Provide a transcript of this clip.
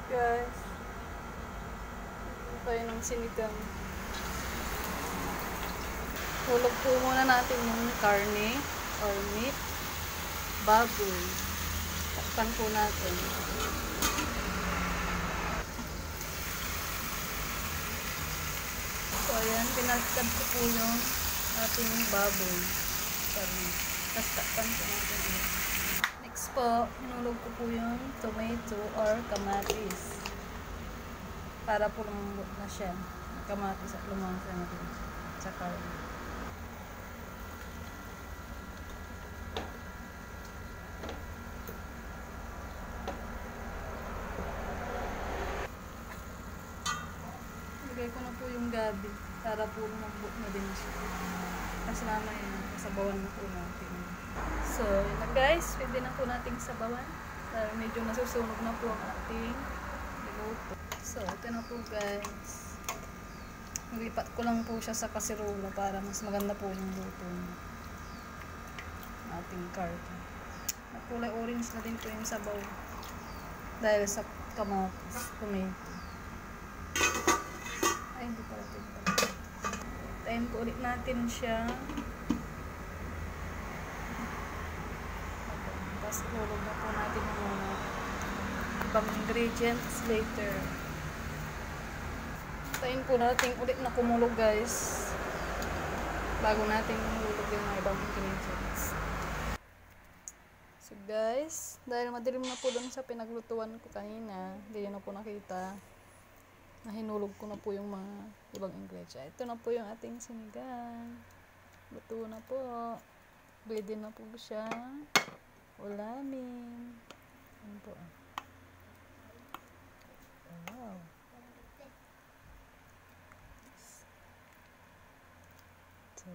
Guys, tayo ng sinigang. Hulog po muna natin yung karne or meat, baboy. Takpan po natin. So ayan, pinagtad ko po yung ating baboy. Karne. Tapos takpan po natin ulit. Next po, hinulog ko po yung tomato or kamatis. Para po lumambot na siya. Kamatis at lumasa na din. Tsaka lagay ko na po yung gabi para po lumambot na din siya. Kasi mamaya sabawan na po natin. So, yun na guys. Pwede na po nating sabawan. Medyo nasusunog na po ang ating niluto. So, ito na po guys. Nilipat ko lang po siya sa kasirola para mas maganda po yung luto ng ating karne. At kulay orange na din po yung sabaw. Dahil sa kamatis, tomato. Ay, hindi pala ito. Tayin po ulit natin siya. Tapos hulog na po natin yung mga ibang ingredients later. Tayin po natin ulit na kumulog guys. Bago natin hulog yung mga ibang ingredients. So guys, dahil madilim na po dun sa pinaglutuan ko kanina, hindi nyo na po nakita. Nahinulog ko na po yung mga ibang ingredients. Ito na po yung ating sinigang. Luto na po. Pwede na po siya ulamin. Ayan po. Wow. So,